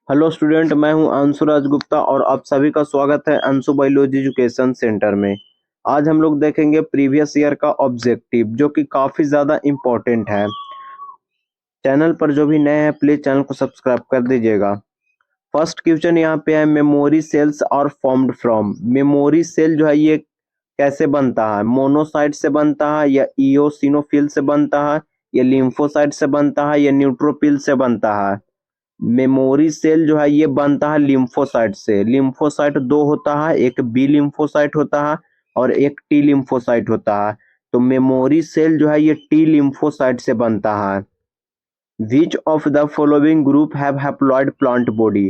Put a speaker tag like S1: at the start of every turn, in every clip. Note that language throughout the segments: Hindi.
S1: हेलो स्टूडेंट, मैं हूं अंशु राज गुप्ता और आप सभी का स्वागत है अंशु बायोलॉजी एजुकेशन सेंटर में। आज हम लोग देखेंगे प्रीवियस ईयर का ऑब्जेक्टिव जो कि काफ़ी ज़्यादा इम्पोर्टेंट है। चैनल पर जो भी नए हैं प्लीज़ चैनल को सब्सक्राइब कर दीजिएगा। फर्स्ट क्वेश्चन यहाँ पे है, memory cells are formed from. Memory cell जो है ये कैसे बनता है? मोनोसाइट से बनता है या इओसिनोफिल से बनता है या लिम्फोसाइट से बनता है या न्यूट्रोफिल से बनता है? मेमोरी सेल जो है ये बनता है लिम्फोसाइट से। लिम्फोसाइट दो होता है, एक बी लिम्फोसाइट होता है और एक टी लिम्फोसाइट होता है। तो मेमोरी सेल जो है ये टी लिम्फोसाइट से बनता है। Which of the following group have haploid plant body?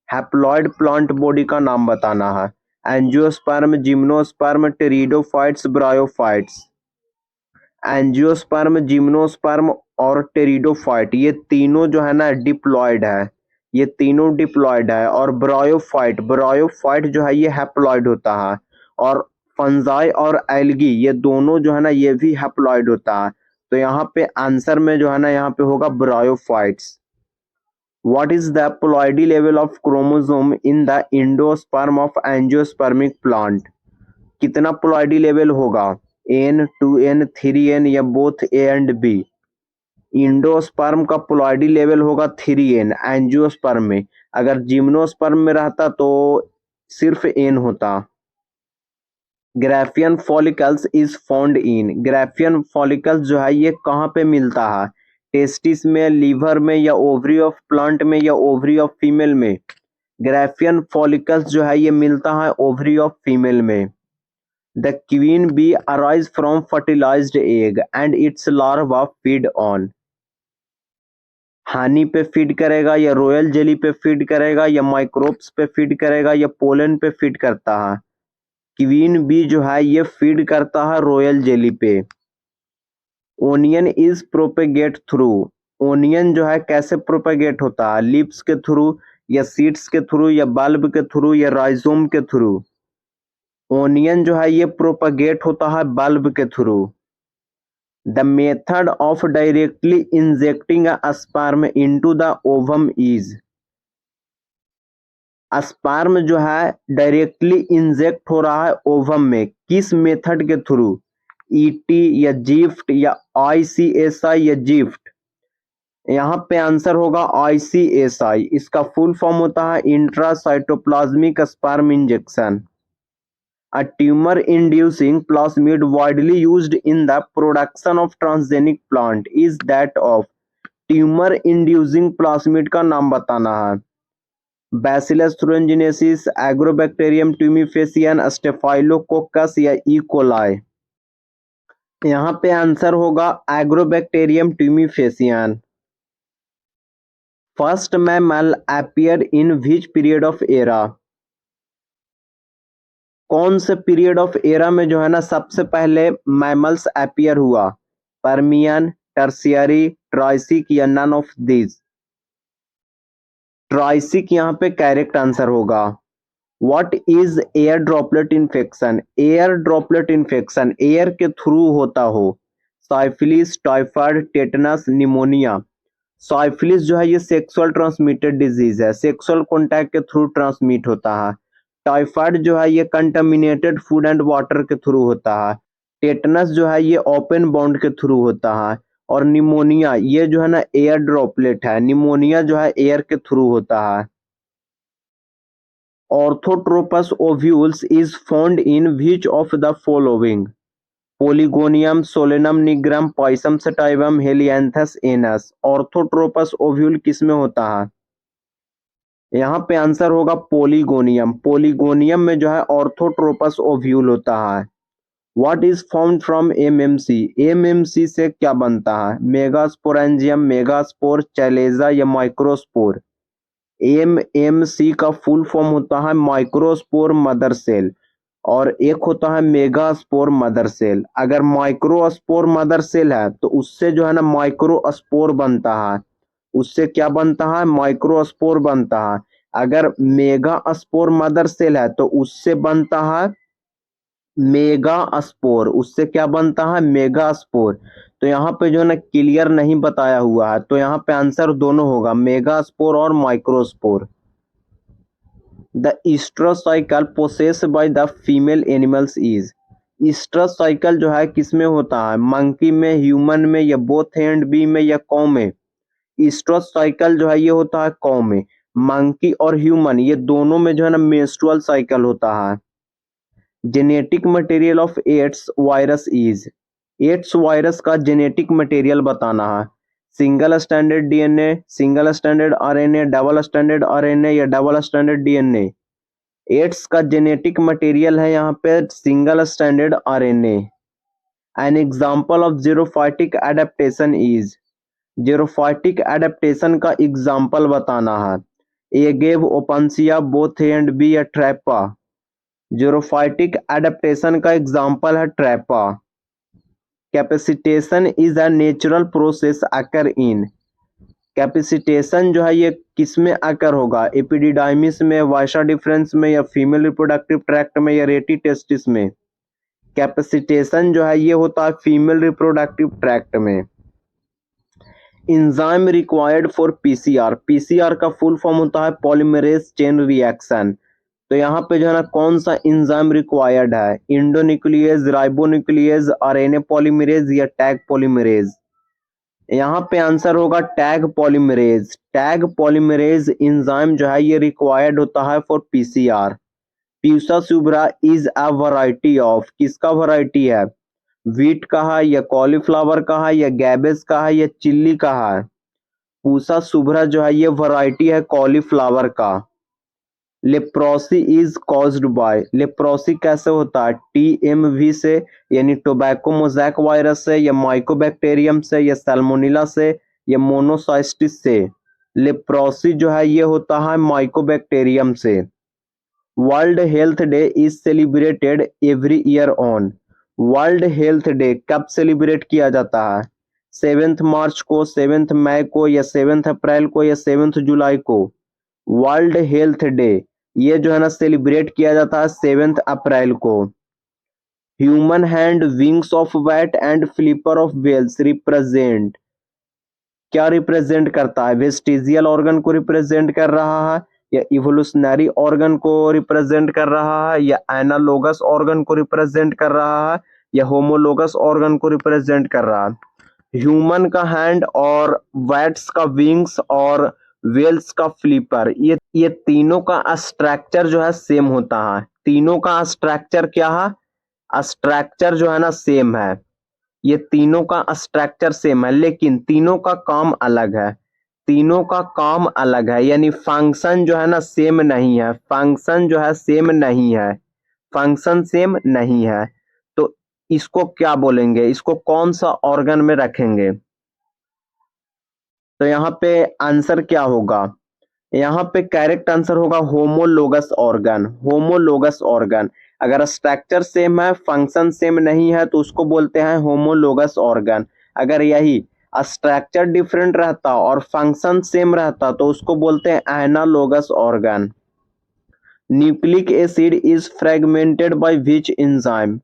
S1: Haploid plant body का नाम बताना है। Angiosperm, gymnosperm, pteridophytes, bryophytes. Angiosperm, gymnosperm और टेरिडोफाइट ये तीनों जो है ना डिप्लॉयड है। ये तीनों डिप्लॉयड है। और ब्रायोफाइट, ब्रायोफाइट जो है ये हैप्लॉयड होता है। और फंजाई और एल्गी ये दोनों जो है ना ये भी हैप्लॉयड होता है। तो यहाँ पे आंसर में जो है ना यहाँ पे होगा bryophytes. What is the ploidy level of chromosome in the endosperm of angiospermic plant? कितना प्लॉयडी लेवल होगा? एन, 2n, 3n या both A and B? Endosperm का प्लॉयडी लेवल होगा 3n। एंजियोस्पर्म में, अगर जिम्नोस्पर्म में रहता तो सिर्फ n होता। Graafian follicles is found in. Graafian follicles जो है ये कहाँ पे मिलता है? टेस्टिस में, लीवर में या ओवरी ऑफ प्लांट में या ओवरी ऑफ फीमेल में? ग्राफियन फॉलिकल्स जो है ये मिलता है ओवरी ऑफ फीमेल में। The queen bee arise from fertilized egg and its larva feed on। हानी पे फीड करेगा या रॉयल जेली पे फीड करेगा या माइक्रोब्स पे फीड करेगा या पोलन पे फीड करता है? क्वीन बी जो है ये फीड करता है रॉयल जेली पे। Onion is propagate through. Onion जो है कैसे प्रोपेगेट होता है? लिप्स के थ्रू या सीड्स के थ्रू या बल्ब के थ्रू या राइजोम के थ्रू? ओनियन जो है ये प्रोपेगेट होता है बल्ब के through. The method of directly injecting a sperm into the ovum is। Sperm जो है डायरेक्टली इंजेक्ट हो रहा है ओवम में, किस मेथड के थ्रू? ईटी या जिफ्ट या आईसीएसआई या जिफ्ट? यहाँ पे आंसर होगा आईसीएसआई। इसका फुल फॉर्म होता है intracytoplasmic sperm injection. A tumor-inducing plasmid widely used in the production of transgenic plant is that of। tumor-inducing plasmid का नाम बताना है। Bacillus thuringiensis, Agrobacterium tumefaciens, Staphylococcus या E. coli? यहाँ पे आंसर होगा Agrobacterium tumefaciens। First mammal appeared in which period of era? कौन से पीरियड ऑफ एरा में जो है ना सबसे पहले मैमल्स अपीयर हुआ? पर्मियन, टर्शियरी, ट्राइसिक या नन ऑफ दीज? ट्राइसिक यहाँ पे करेक्ट आंसर होगा। What is air droplet infection? Air droplet infection air के थ्रू होता हो। Syphilis, typhoid, tetanus, pneumonia? Syphilis जो है ये सेक्सुअल ट्रांसमिटेड डिजीज है, सेक्सुअल कॉन्टैक्ट के थ्रू ट्रांसमिट होता है। टाइफाइड जो है ये कंटामिनेटेड फूड एंड वाटर के थ्रू होता है। टेटनस जो है ये ओपन बाउंड के थ्रू होता है। और निमोनिया ये जो है ना एयर ड्रॉपलेट है। निमोनिया जो है एयर के थ्रू होता है। Orthotropous ovules is found in which of the following? Polygonum, Solanum nigrum, Pisum sativum, Helianthus annuus? Orthotropous ovule किस में होता है? यहाँ पे आंसर होगा पोलिगोनियम। पोलिगोनियम में जो है ऑर्थोट्रोपस ओव्यूल होता है। What is found from MMC? MMC से क्या बनता है? मेगास्पोरेंजियम, मेगास्पोर, चैलेजा या माइक्रोस्पोर? एमएमसी का फुल फॉर्म होता है माइक्रोस्पोर मदर सेल और एक होता है मेगास्पोर मदर सेल। अगर माइक्रोस्पोर मदर सेल है तो उससे जो है ना माइक्रोस्पोर बनता है। उससे क्या बनता है? माइक्रोस्पोर बनता है। अगर मेगा स्पोर मदर सेल है तो उससे बनता है मेगा स्पोर। उससे क्या बनता है? Mega spore. तो यहाँ पे जो है ना क्लियर नहीं बताया हुआ है, तो यहाँ पे आंसर दोनों होगा, मेगा स्पोर और microspore. The oestrus cycle possessed by the female animals is. Oestrus cycle जो है किसमें होता है, मंकी में, ह्यूमन में, या बोथ ए एंड बी में, या कौ में। ईस्ट्रस साइकिल जो है ये होता है कौ में। मंकी और ह्यूमन ये दोनों में जो है ना मेंस्ट्रुअल साइकिल होता है। Genetic material of AIDS virus is. AIDS virus का जेनेटिक मटेरियल बताना है। Single standard DNA, single standard RNA, double standard RNA, या डबल स्टैंडर्ड डीएनए। एड्स का जेनेटिक मटेरियल है यहाँ पे single standard RNA. An example of xerophytic adaptation is. Xerophytic adaptation का एग्जाम्पल बताना है। Agave, Opuntia, both A and B, या ट्रैपा। जीरोफाइटिक एडेप्टेशन का एग्जाम्पल है Trapa. Capacitation is a natural process occur in. Capacitation जो है ये किसमें अकर होगा, एपिडिडाइमिस में, वाइसा डिफरेंस में, या फीमेल रिप्रोडक्टिव ट्रैक्ट में, या रेटी टेस्टिस में। कैपेसिटेशन जो है ये होता है फीमेल रिप्रोडक्टिव ट्रैक्ट में। Enzyme required for PCR. PCR का फुल फॉर्म होता है पॉलीमरेज चेन रिएक्शन। तो यहाँ पे जो है ना कौन सा इंजाइम रिक्वायर्ड है, इंडोन्यूक्लियेज, राइबोन्यूक्लियेज, आरएनए पॉलीमरेज, या टैग पॉलीमरेज। यहाँ पे आंसर होगा tag polymerase. Tag polymerase enzyme जो है ये रिक्वायर्ड होता है for PCR. Pusa Subra is a variety of, किसका वैरायटी है, व्हीट का है, या कॉलीफ्लावर का है, या गैबेज का है, या चिल्ली का है। पूसा सुभ्रा जो है ये वैरायटी है कॉलीफ्लावर का। Leprosy is caused by. Leprosy कैसे होता है, टीएमवी से, यानी टोबैको मोजैक वायरस से, या माइकोबैक्टीरियम से, या सैल्मोनेला से, या मोनोसाइस्टिस से। लेप्रोसी जो है ये होता है माइकोबैक्टीरियम से। World health day is celebrated every year on. World health day कब सेलिब्रेट किया जाता है, 7 मार्च को, 7 मई को, या 7 अप्रैल को, या 7 जुलाई को। वर्ल्ड हेल्थ डे ये जो है ना सेलिब्रेट किया जाता है 7 अप्रैल को। Human hand, wings of bat and flipper of whales represent. क्या रिप्रेजेंट करता है, वेस्टिजियल ऑर्गन को रिप्रेजेंट कर रहा है, या इवोल्यूशनरी ऑर्गन को रिप्रेजेंट कर रहा है, या एनालोगस ऑर्गन को रिप्रेजेंट कर रहा है, या होमोलोगस ऑर्गन को रिप्रेजेंट कर रहा है। ह्यूमन का हैंड और बैट्स का विंग्स और वेल्स का फ्लिपर, ये तीनों का स्ट्रक्चर जो है सेम होता है। तीनों का स्ट्रक्चर क्या है, स्ट्रक्चर जो है ना सेम है। ये तीनों का स्ट्रक्चर सेम है लेकिन तीनों का काम अलग है। तीनों का काम अलग है यानी फंक्शन जो है ना सेम नहीं है। फंक्शन जो है सेम नहीं है। फंक्शन सेम नहीं है तो इसको क्या बोलेंगे, इसको कौन सा ऑर्गन में रखेंगे। तो यहाँ पे आंसर क्या होगा, यहाँ पे करेक्ट आंसर होगा होमोलोगस ऑर्गन। होमोलोगस ऑर्गन अगर स्ट्रक्चर सेम है फंक्शन सेम नहीं है तो उसको बोलते हैं होमोलोगस ऑर्गन। अगर यही स्ट्रक्चर डिफरेंट रहता और फंक्शन सेम रहता तो उसको बोलते हैं analogous organ. Nucleic acid is fragmented by which enzyme,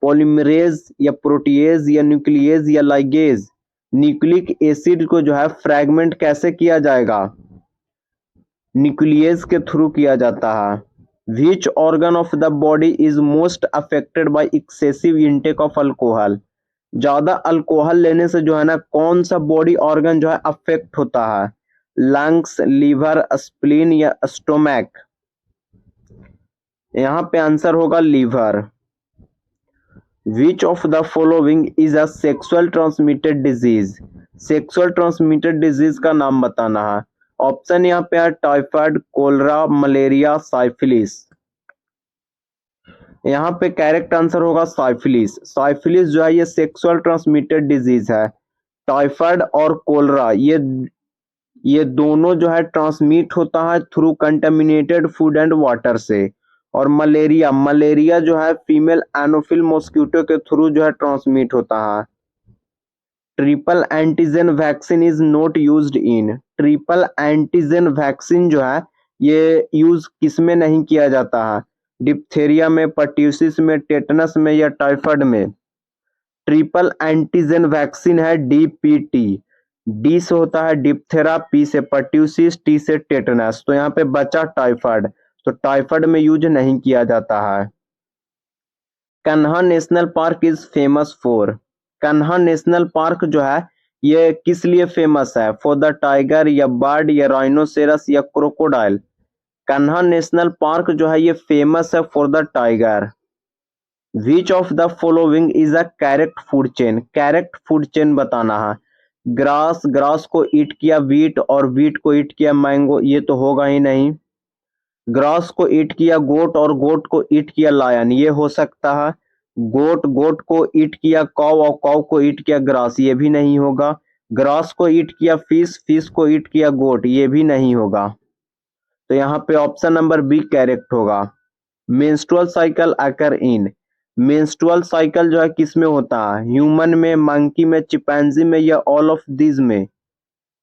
S1: polymerase या प्रोटीएज या न्यूक्लिएज या लाइगेज। न्यूक्लिक एसिड को जो है फ्रैगमेंट कैसे किया जाएगा, न्यूक्लियस के थ्रू किया जाता है। Which organ of the body is most affected by excessive intake of alcohol, ज्यादा अल्कोहल लेने से जो है ना कौन सा बॉडी ऑर्गन जो है अफेक्ट होता है, लंग्स, लीवर, स्प्लीन या स्टोमैक। यहाँ पे आंसर होगा liver. Which of the following is a sexual transmitted disease, sexual transmitted disease का नाम बताना है। ऑप्शन यहाँ पे है टाइफाइड, कोलरा, मलेरिया, साइफिलिस। यहाँ पे करेक्ट आंसर होगा साइफिलिस। साइफिलिस जो है ये सेक्सुअल ट्रांसमिटेड डिजीज है। टाइफाइड और कोलरा ये दोनों जो है ट्रांसमिट होता है through contaminated food and water से। और मलेरिया जो है फीमेल एनोफिल मॉस्किटो के थ्रू जो है ट्रांसमिट होता है। Triple antigen vaccine is not used in, triple antigen vaccine जो है ये यूज किसमें नहीं किया जाता है, डिप्थेरिया में, पर्ट्यूसिस में, टेटनस में या टाइफाइड में। ट्रिपल एंटीजन वैक्सीन है डीपीटी। डी से होता है डिप्थेरा, पी से पर्ट्यूसिस, टी से टेटनस। तो यहाँ पे बचा टाइफाइड। तो टाइफाइड में यूज नहीं किया जाता है। Kanha national park is famous for, Kanha national park जो है ये किस लिए फेमस है? फॉर द टाइगर या बर्ड या राइनोसेरस या क्रोकोडाइल? कन्हा नेशनल पार्क जो है ये फेमस है for the tiger. Which of the following is a correct food chain, correct food chain बताना है। ग्रास, ग्रास को ईट किया वीट और वीट को ईट किया मैंगो, ये तो होगा ही नहीं। ग्रास को ईट किया गोट और गोट को ईट किया लायन, ये हो सकता है। गोट, गोट को ईट किया कॉव और कॉव को ईट किया ग्रास, ये भी नहीं होगा। ग्रास को ईट किया फिश, फिश को ईट किया गोट, ये भी नहीं होगा। तो यहाँ पे ऑप्शन नंबर बी करेक्ट होगा। मेंस्ट्रुअल साइकिल अकर इन, मेंस्ट्रुअल साइकिल जो है किस में होता है? ह्यूमन में, मंकी में, चिंपैंजी में या ऑल ऑफ दीज में?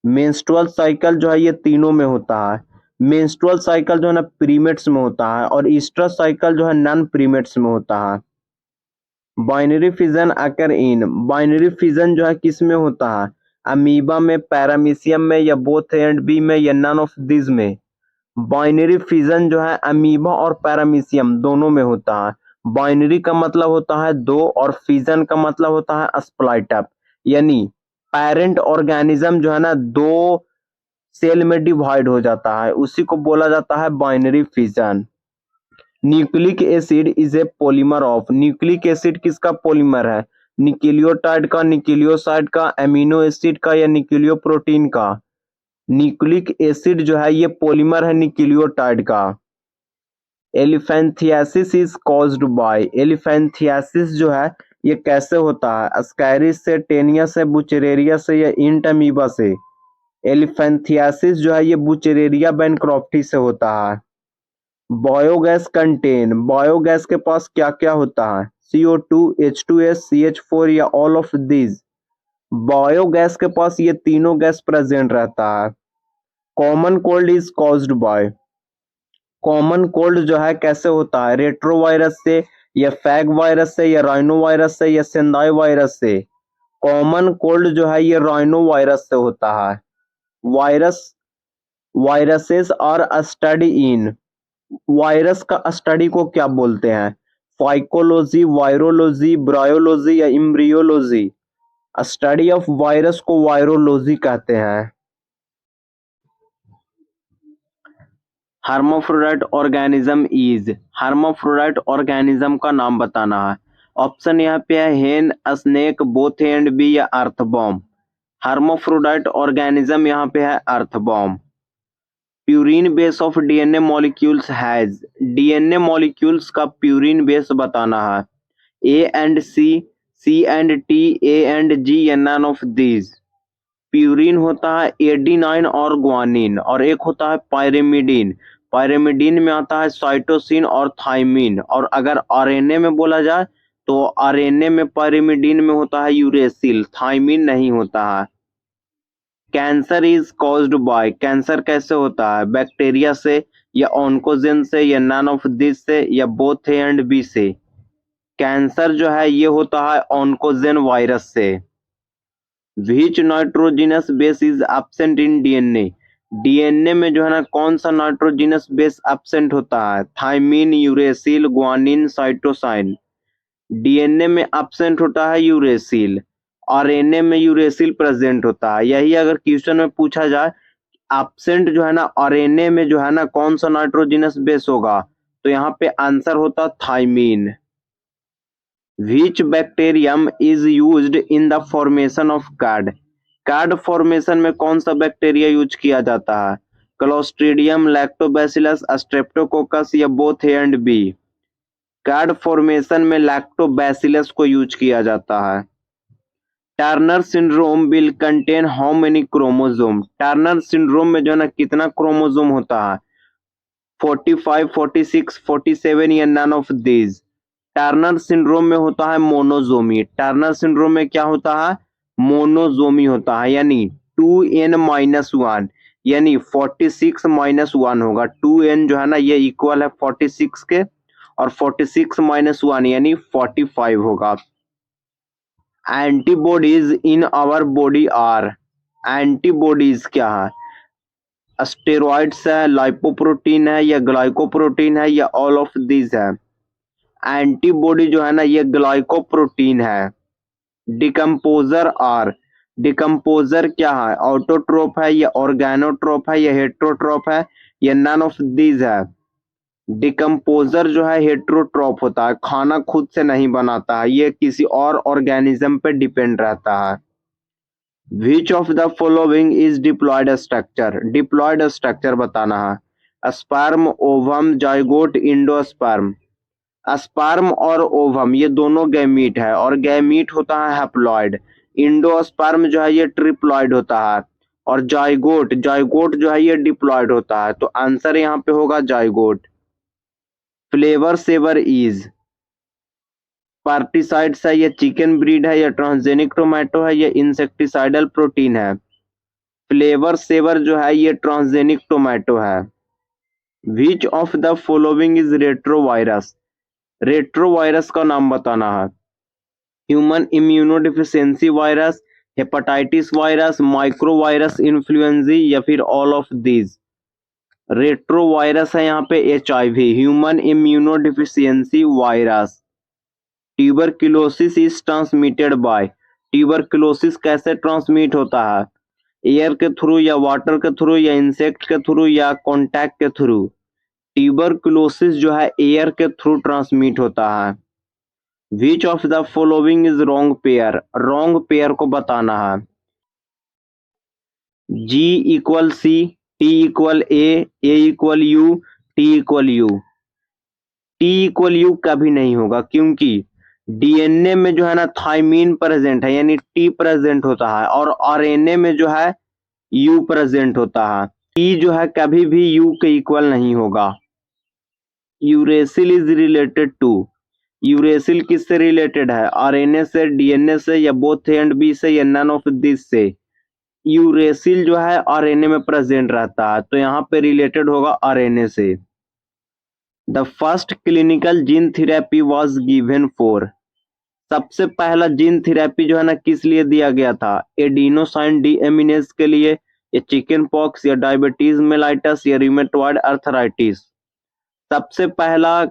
S1: मेंस्ट्रुअल साइकिल जो है ये तीनों में होता है। मेंस्ट्रुअल साइकिल जो है ना प्रीमेट्स में होता है और ईस्ट्रस साइकिल जो है नॉन प्रीमेट्स में होता है। बाइनरी फिजन अकर इन, बाइनरी फिजन जो है किस में होता है? अमीबा में, पैरामीशियम में या बोथ एंड बी में या नन ऑफ दिस में? बाइनरी फिजन जो है अमीबा और पैरामीशियम दोनों में होता है। बाइनरी का मतलब होता है दो और फिजन का मतलब होता है स्प्लाइट अप, यानी पेरेंट ऑर्गेनिज्म जो है ना दो सेल में डिवाइड हो जाता है, उसी को बोला जाता है binary fission. Nucleic acid is a polymer of, nucleic acid किसका पॉलीमर है? न्यूक्लियोटाइड का, न्यूक्लियोसाइड का, एमिनो एसिड का या न्यूक्लियोप्रोटीन का? न्यूक्लिक एसिड जो है ये पॉलीमर है न्यूक्लियोटाइड का। एलिफेंथियासिस इज कॉज्ड बाय, एलिफेंथियासिस जो है ये कैसे होता है? अस्कैरिस से, टेनिया से, बुचेरेरिया से या इंट अमीबा से? एलिफेंथियासिस जो है ये बुचेरेरिया बैनक्रॉफ्टी से होता है। बायोगैस कंटेन, बायोगैस के पास क्या क्या होता है? CO2, H2S, CH4 या ऑल ऑफ दीज? बायोगैस के पास ये तीनों गैस प्रेजेंट रहता है। Common cold is caused by, common cold जो है कैसे होता है? रेट्रोवायरस से या फैग वायरस से या राइनो वायरस से या सेंदाई वायरस से? कॉमन कोल्ड जो है ये राइनो वायरस से होता है। Virus, viruses are study in, virus का स्टडी को क्या बोलते हैं? फाइकोलॉजी, वायरोलॉजी, ब्रायोलॉजी या इम्ब्रियोलॉजी? स्टडी ऑफ वायरस को वायरोलॉजी कहते हैं। Hermaphrodite organism is, hermaphrodite organism का नाम बताना है। ऑप्शन यहाँ पे है हेन, स्नेक, बोथ एंड बी या अर्थबॉम। हर्माफ्रोडाइट ऑर्गेनिज्म यहाँ पे है earthworm. Purine base of DNA molecules has, DNA molecules का प्यूरिन बेस बताना है। A and C and T, A and G या नन ऑफ दीज? प्यूरिन होता है एडिनाइन और ग्वानिन और एक होता है पायरेमिडीन। पायरेमिडीन में आता है साइटोसिन और थाइमिन, और अगर आरएनए में बोला जाए तो आरएनए में पायरेमिडीन में होता है यूरेसिल, थाइमिन नहीं होता है। Cancer is caused by, cancer कैसे होता है? बैक्टीरिया से या ऑन्कोजेन से या नन ऑफ दिस से या बोथ ए एंड बी से? कैंसर जो है ये होता है ऑन्कोजेन वायरस से। Which nitrogenous base is absent in DNA, DNA में जो है ना कौन सा नाइट्रोजिनस बेस एब्सेंट होता है? Thymine, uracil, guanine, cytosine? DNA में एब्सेंट होता है यूरेसिल, आरएनए में यूरेसिल प्रेजेंट होता है। यही अगर क्वेश्चन में पूछा जाए एब्सेंट जो है ना आरएनए में जो है ना कौन सा नाइट्रोजिनस बेस होगा, तो यहाँ पे आंसर होता thymine. Which bacterium is used in the formation of curd, curd formation में कौन सा बैक्टीरिया यूज किया जाता है? क्लोस्ट्रीडियम, लैक्टोबैसिलस, स्ट्रेप्टोकोकस या both A and B? Curd formation में लैक्टोबैसिलस को यूज किया जाता है। Turner syndrome will contain how many chromosome, Turner syndrome में जो है ना कितना क्रोमोसोम होता है? 45, 46, 47 या none of these? Turner syndrome में होता है मोनोजोमी, टर्नर सिंड्रोम में क्या होता है? मोनोजोमी होता है, यानी 2n-1, यानी 46 -1 होगा। 2n जो है ना ये इक्वल है 46 के और 46 -1 यानी 45 होगा। Antibodies in our body are, antibodies क्या है? स्टेरॉइड्स है, लाइपोप्रोटीन है या ग्लाइकोप्रोटीन है या ऑल ऑफ दीज है। एंटीबॉडी जो है ना ये ग्लाइकोप्रोटीन है। डिकम्पोजर आर, डिकम्पोजर क्या है, ऑटोट्रोप है या ऑर्गेनोट्रोप है या हेट्रोट्रोप है या नन ऑफ दीज है। डिकम्पोजर जो है हेट्रोट्रोप होता है, खाना खुद से नहीं बनाता है, ये किसी और ऑर्गेनिज्म पे डिपेंड रहता है। Which of the following is diploid structure, diploid structure बताना है। Sperm, ovum, zygote, endosperm. Sperm और ओवम ये दोनों गैमीट है और गैमीट होता है हैप्लॉइड। इंडोस्पर्म जो है ये ट्रिप्लॉइड होता है और जाइगोट, जाइगोट जो है ये डिप्लॉइड होता है। तो आंसर यहाँ पे होगा जाइगोट। फ्लेवर सेवर इज, पार्टिसाइड्स है या चिकन ब्रीड है या ट्रांसजेनिक टोमेटो है या इंसेक्टिसाइडल प्रोटीन है। फ्लेवर सेवर जो है ये ट्रांसजेनिक टोमेटो है। Which of the following is retrovirus, retrovirus का नाम बताना है। Human immunodeficiency virus, hepatitis virus, microvirus influenza या फिर ऑल ऑफ दीज। रेट्रोवायरस है यहाँ पे HIV, human immunodeficiency virus. Tuberculosis is transmitted by, tuberculosis कैसे ट्रांसमिट होता है, एयर के थ्रू या वाटर के थ्रू या इंसेक्ट के थ्रू या कॉन्टैक्ट के थ्रू। ट्यूबरक्लोसिस जो है एयर के थ्रू ट्रांसमिट होता है। Which of the following is wrong pair, wrong pair को बताना है। G equal C, T equal A equal U, T equal U। T equal U कभी नहीं होगा क्योंकि DNA में जो है ना थाइमीन प्रेजेंट है यानी T प्रेजेंट होता है और RNA में जो है U प्रेजेंट होता है। T जो है कभी भी U के इक्वल नहीं होगा। Uracil is related to, uracil किससे रिलेटेड है, RNA से, DNA से या बोथ ए एंड बी से या नन ऑफ दिस से। यूरेसिल जो है RNA में प्रेजेंट रहता है तो यहाँ पे रिलेटेड होगा RNA से। The first clinical gene therapy was given for, सबसे पहला जीन थेरेपी जो है ना किस लिए दिया गया था, एडिनोसाइन डीएमिनेज के लिए या चिकन पॉक्स या डायबिटीज मेलाइटस या रिमेटॉइड अर्थराइटिस। सबसे पहला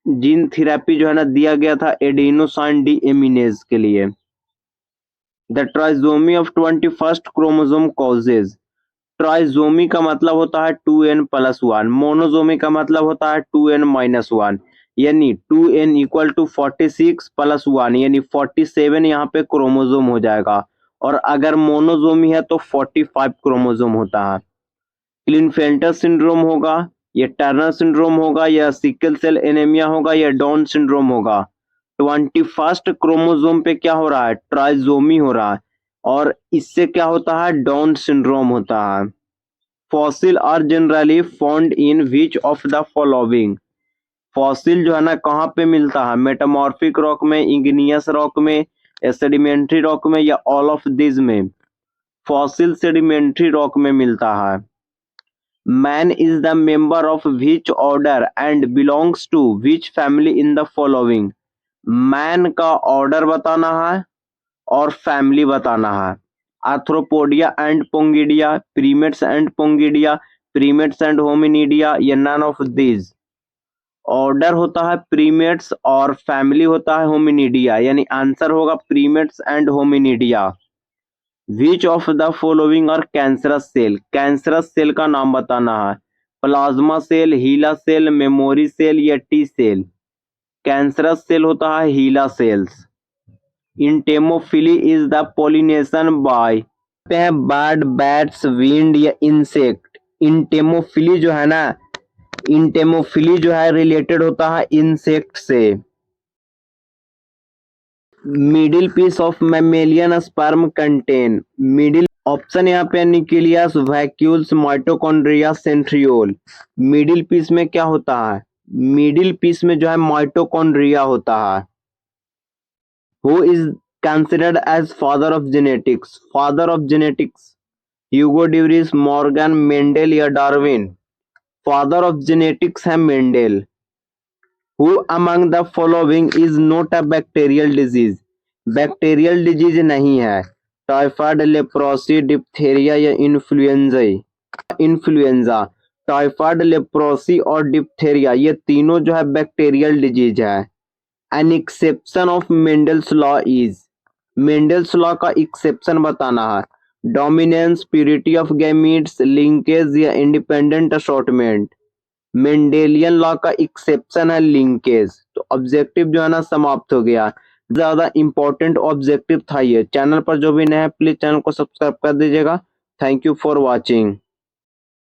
S1: जीन थेरेपी जो है ना दिया गया था एडिनोसाइन डीएमिनेज के लिए। The trisomy of 21st chromosome causes, trisomy का मतलब होता है 2n+1, मोनोजोमी का मतलब होता है 2n-1 यानी 2n इक्वल टू 46+1 यानी 47 यहाँ पे क्रोमोसोम हो जाएगा और अगर मोनोजोमी है तो 45 क्रोमोसोम होता है। क्लिनफेल्टर सिंड्रोम होगा या टर्नर सिंड्रोम होगा या सिकल सेल एनीमिया होगा या डाउन सिंड्रोम होगा। 21st क्रोमोसोम पे क्या हो रहा है, ट्राइजोमी हो रहा है और इससे क्या होता है, डाउन सिंड्रोम होता है। Fossil are generally found in which of the following, fossil जो है ना कहाँ पे मिलता है, मेटामॉर्फिक रॉक में, इग्नियस रॉक में, सेडिमेंट्री रॉक में या ऑल ऑफ दिस में। फॉसिल सेडिमेंट्री रॉक में मिलता है। Man is the member of which order and belongs to which family in the following, man का ऑर्डर बताना है और फैमिली बताना है। Arthropodia and Pongidia, primates and Pongidia, primates and होमिनिडिया या नन ऑफ दीज। ऑर्डर होता है प्रीमेट्स और फैमिली होता है होमिनिडिया यानी आंसर होगा primates and Hominidae. Which of the following are cancerous cell, cancerous cell का नाम बताना है। Plasma cell, HeLa cell, memory cell या टी सेल। कैंसरस सेल होता है HeLa cells. Entomophily is the pollination by, bird, bats, wind या इंसेक्ट। इंटेमोफिली जो है ना, इंटेमोफिली जो है रिलेटेड होता है इंसेक्ट से। Middle piece of mammalian sperm contain, middle option यहाँ पे nucleus, vacuoles, mitochondria, centriole. Middle piece में क्या होता है, मिडिल पीस में जो है माइटोकॉन्ड्रिया होता है। Who is considered as father of genetics, father of genetics, Hugo de Vries, Morgan, Mendel या डार्विन। फादर ऑफ जेनेटिक्स है Mendel. Who among the following is not a bacterial disease, bacterial disease नहीं है, टाइफाइड, लेप्रोसी, डिप्थेरिया या इन्फ्लुएंजा। इन्फ्लुएंजा, टाइफाइड, लेप्रोसी और डिप्थेरिया, ये तीनों जो है बैक्टीरियल डिजीज है। An exception of Mendel's law is, Mendel's law का एक्सेप्शन बताना है। Dominance, purity of gametes, linkage या इंडिपेंडेंट असॉर्टमेंट। मेंडेलियन लॉ का एक्सेप्शन है लिंकेज। तो ऑब्जेक्टिव जो है ना समाप्त हो गया। ज्यादा इंपॉर्टेंट ऑब्जेक्टिव था ये। चैनल पर जो भी नया है प्लीज चैनल को सब्सक्राइब कर दीजिएगा। Thank you for watching.